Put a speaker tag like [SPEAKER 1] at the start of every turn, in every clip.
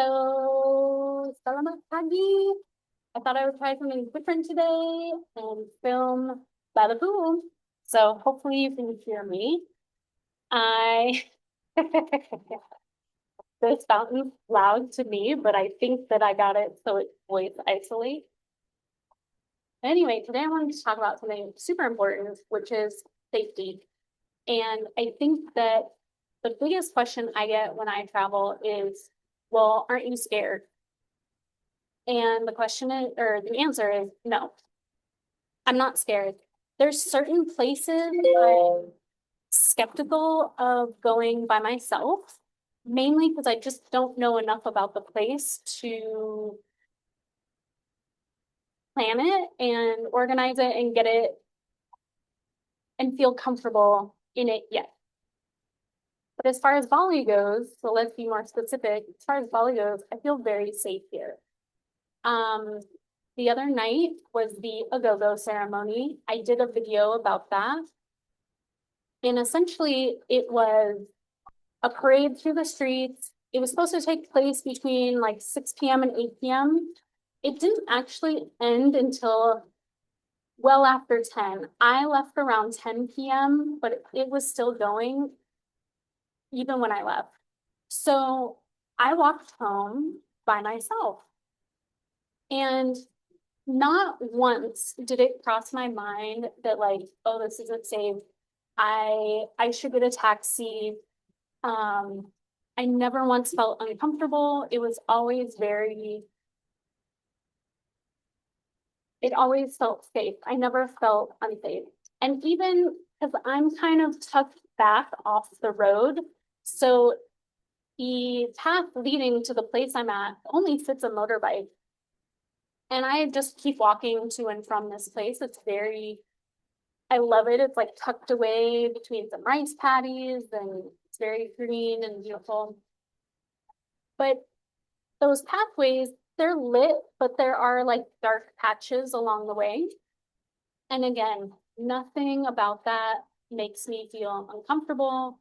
[SPEAKER 1] So, selamat pagi. I thought I would try something different today and film by the pool. So hopefully you can hear me. I This fountain's loud to me, but I think that I got it so it voice isolate. Anyway, today I wanted to talk about something super important, which is safety. And I think that the biggest question I get when I travel is, well, aren't you scared? And the question is, or the answer is no, I'm not scared. There's certain places I'm skeptical of going by myself, mainly because I just don't know enough about the place to plan it and organize it and get it and feel comfortable in it yet. But as far as Bali goes, so let's be more specific. As far as Bali goes, I feel very safe here. Um, the other night was the agogo ceremony. I did a video about that. And essentially, it was a parade through the streets. It was supposed to take place between like 6 p.m. and 8 p.m. It didn't actually end until well after 10. I left around 10 p.m., but it was still going even when I left. So I walked home by myself. And not once did it cross my mind that like, oh, this isn't safe. I should get a taxi. Um, I never once felt uncomfortable. It always felt safe. I never felt unsafe. And even because I'm kind of tucked back off the road, so the path leading to the place I'm at only fits a motorbike. And I just keep walking to and from this place. I love it. It's like tucked away between some rice paddies and it's very green and beautiful. But those pathways, they're lit, but there are like dark patches along the way. And again, nothing about that makes me feel uncomfortable.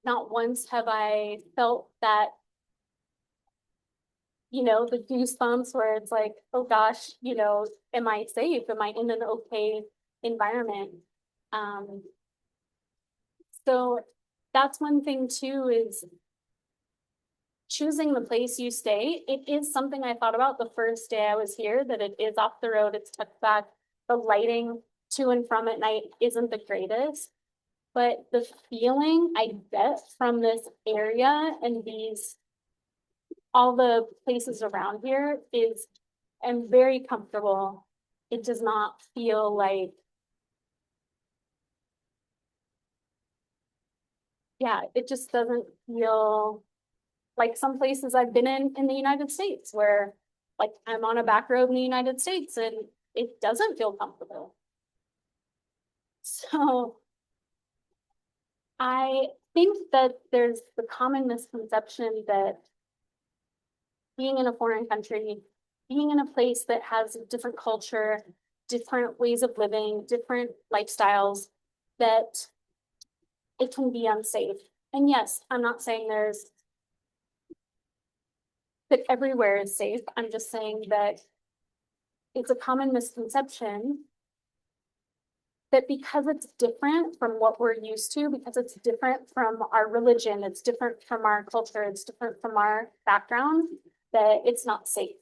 [SPEAKER 1] Not once have I felt that, the goosebumps where it's like, oh gosh, am I safe? Am I in an okay environment? Um, so that's one thing too is choosing the place you stay. It is something I thought about the first day I was here, that it is off the road, it's tucked back. The lighting to and from at night isn't the greatest, but the feeling I get from this area and all the places around here is, I'm very comfortable. It does not feel like, yeah, it just doesn't feel like some places I've been in the United States where like I'm on a back road in the United States and it doesn't feel comfortable. So I think that there's the common misconception that being in a foreign country, being in a place that has a different culture, different ways of living, different lifestyles, that it can be unsafe. And yes, I'm not saying that everywhere is safe. I'm just saying that it's a common misconception that because it's different from what we're used to, because it's different from our religion, it's different from our culture, it's different from our background, that it's not safe.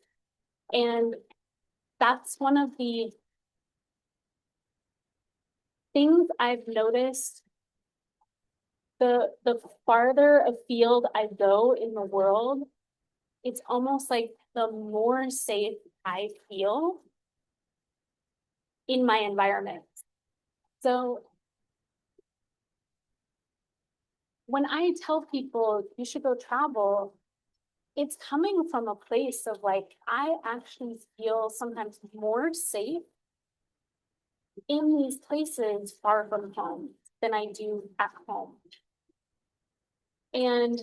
[SPEAKER 1] And that's one of the things I've noticed. The farther afield I go in the world, it's almost like the more safe I feel in my environment. So when I tell people you should go travel, it's coming from a place of like, I actually feel sometimes more safe in these places far from home than I do at home. And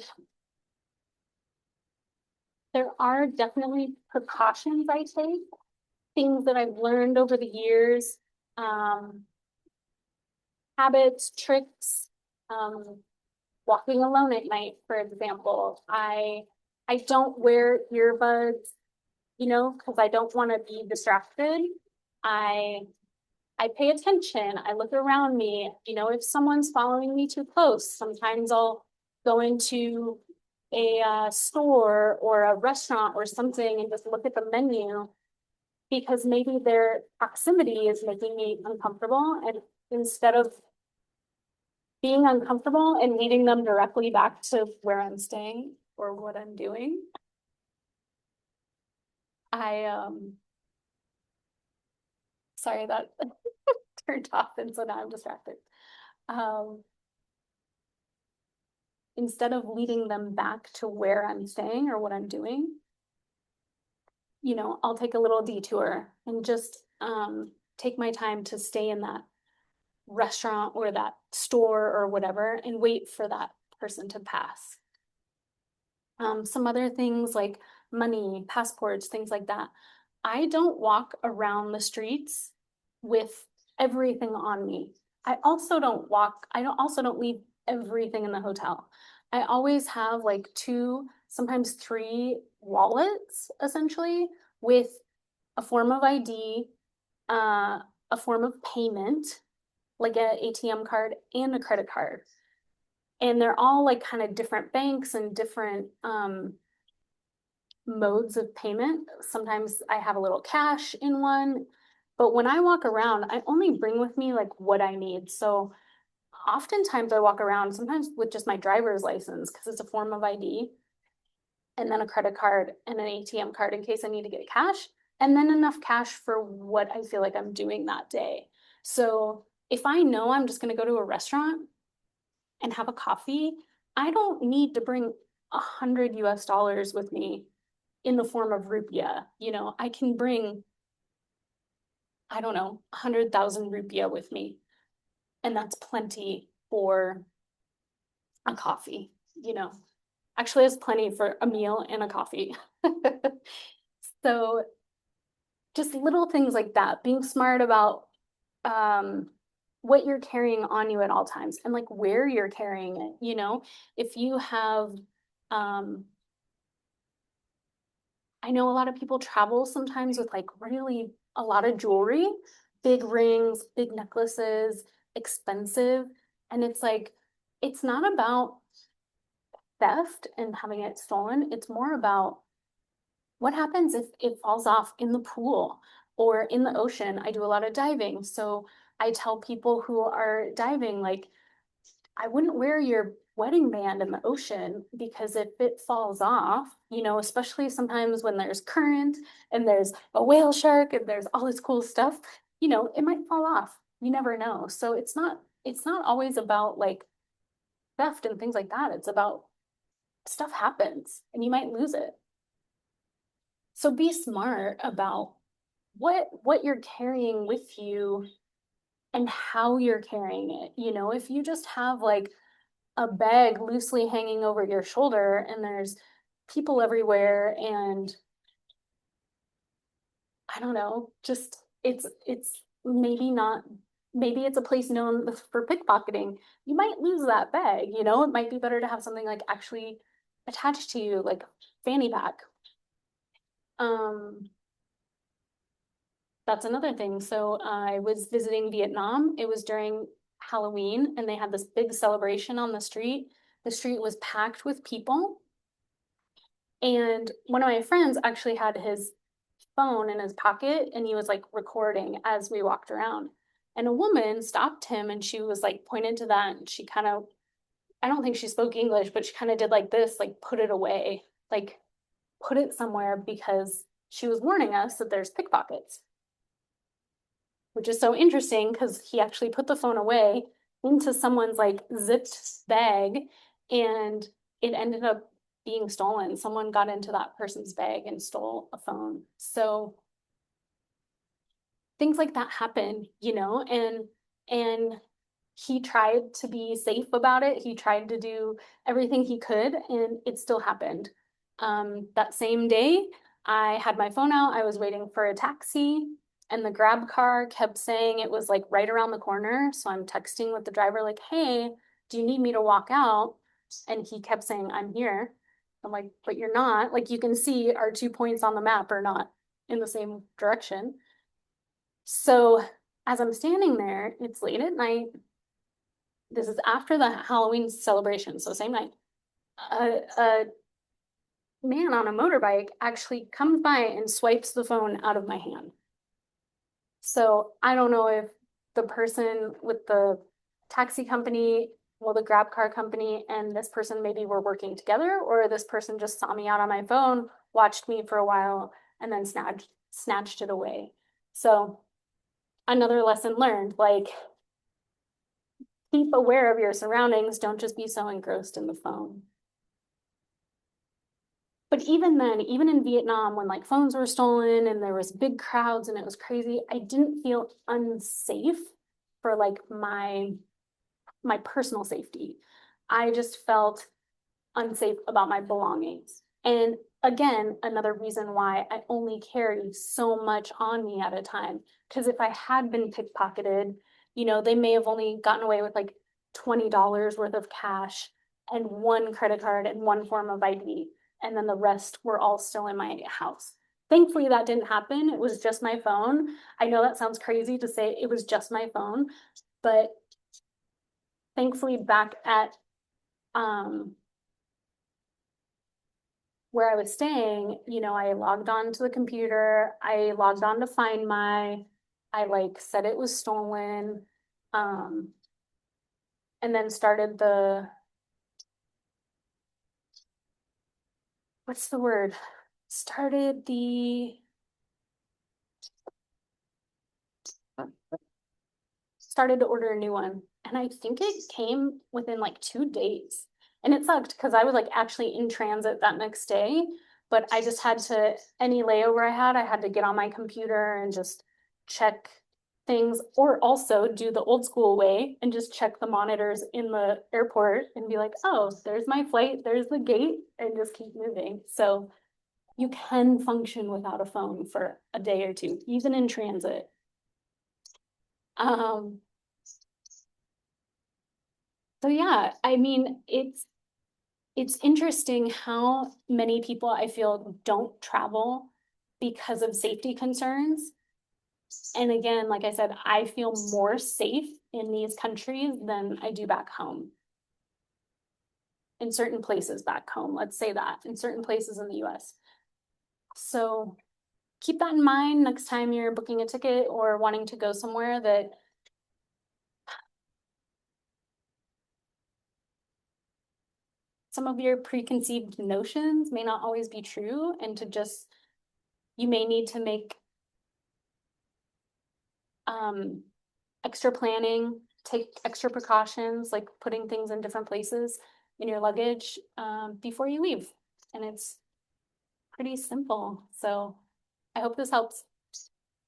[SPEAKER 1] there are definitely precautions I take, things that I've learned over the years, um, habits, tricks, walking alone at night, for example. I I don't wear earbuds, because I don't want to be distracted. I I pay attention. I look around me. If someone's following me too close, sometimes I'll go into a store or a restaurant or something and just look at the menu because maybe their proximity is making me uncomfortable. And instead of being uncomfortable and leading them directly back to where I'm staying or what I'm doing, I sorry that turned off and so now I'm distracted. Um, Instead of leading them back to where I'm staying or what I'm doing, I'll take a little detour and just take my time to stay in that restaurant or that store or whatever and wait for that person to pass. Some other things like money, passports, things like that. I don't walk around the streets with everything on me. I also don't leave everything in the hotel. I always have like two, sometimes three wallets essentially with a form of ID, a form of payment, like an ATM card and a credit card. And they're all like kind of different banks and different modes of payment. Sometimes I have a little cash in one, but when I walk around, I only bring with me like what I need. So oftentimes I walk around sometimes with just my driver's license because it's a form of ID, and then a credit card and an ATM card in case I need to get cash, and then enough cash for what I feel like I'm doing that day. So if I know I'm just going to go to a restaurant and have a coffee, I don't need to bring $100 with me in the form of rupiah. I can bring, I don't know, 100,000 rupiah with me. And that's plenty for a coffee, Actually, it's plenty for a meal and a coffee. So just little things like that, being smart about what you're carrying on you at all times and like where you're carrying it. If you have I know a lot of people travel sometimes with like really a lot of jewelry, big rings, big necklaces, expensive. And it's like, it's not about theft and having it stolen. It's more about what happens if it falls off in the pool or in the ocean. I do a lot of diving. So I tell people who are diving, like, I wouldn't wear your wedding band in the ocean because if it falls off, especially sometimes when there's current and there's a whale shark and there's all this cool stuff, it might fall off. You never know. So it's not always about like theft and things like that. It's about stuff happens and you might lose it. So be smart about what you're carrying with you and how you're carrying it. If you just have like a bag loosely hanging over your shoulder and there's people everywhere and I don't know, just it's maybe it's a place known for pickpocketing. You might lose that bag, it might be better to have something like actually attached to you, like a fanny pack. Um, that's another thing. So I was visiting Vietnam. It was during Halloween and they had this big celebration on the street. The street was packed with people. And one of my friends actually had his phone in his pocket and he was like recording as we walked around. And a woman stopped him and she was like pointed to that and she kind of, I don't think she spoke English, but she kind of did like this, like put it away, like put it somewhere because she was warning us that there's pickpockets, which is so interesting because he actually put the phone away into someone's like zipped bag and it ended up being stolen. Someone got into that person's bag and stole a phone. So things like that happen, and he tried to be safe about it. He tried to do everything he could and it still happened. That same day, I had my phone out. I was waiting for a taxi and the grab car kept saying it was like right around the corner. So I'm texting with the driver like, hey, do you need me to walk out? And he kept saying, I'm here. I'm like, but you're not. Like, you can see our 2 points on the map are not in the same direction. So as I'm standing there, it's late at night. This is after the Halloween celebration, so same night. A man on a motorbike actually comes by and swipes the phone out of my hand. So I don't know if the person with the taxi company, well, the grab car company, and this person maybe were working together, or this person just saw me out on my phone, watched me for a while, and then snatched it away. So another lesson learned, like, keep aware of your surroundings. Don't just be so engrossed in the phone. But even then, even in Vietnam, when like phones were stolen and there was big crowds and it was crazy, I didn't feel unsafe for like my personal safety. I just felt unsafe about my belongings. And again, another reason why I only carry so much on me at a time. Because if I had been pickpocketed, they may have only gotten away with like $20 worth of cash and one credit card and one form of ID. And then the rest were all still in my house. Thankfully, that didn't happen. It was just my phone. I know that sounds crazy to say it was just my phone, but thankfully back at where I was staying, I logged on to the computer, I logged on to find I like said it was stolen, and then started what's the word? Started the started to order a new one. And I think it came within like 2 days. And it sucked because I was like actually in transit that next day. But I just had to, any layover I had to get on my computer and just check things, or also do the old school way and just check the monitors in the airport and be like, oh, there's my flight, there's the gate, and just keep moving. So you can function without a phone for a day or two, even in transit. Um, So yeah, I mean, it's interesting how many people I feel don't travel because of safety concerns. And again, like I said, I feel more safe in these countries than I do back home. In certain places back home, let's say that, in certain places in the US. So keep that in mind next time you're booking a ticket or wanting to go somewhere, that some of your preconceived notions may not always be true, and to just, you may need to make extra planning, take extra precautions, like putting things in different places in your luggage before you leave. And it's pretty simple. So I hope this helps.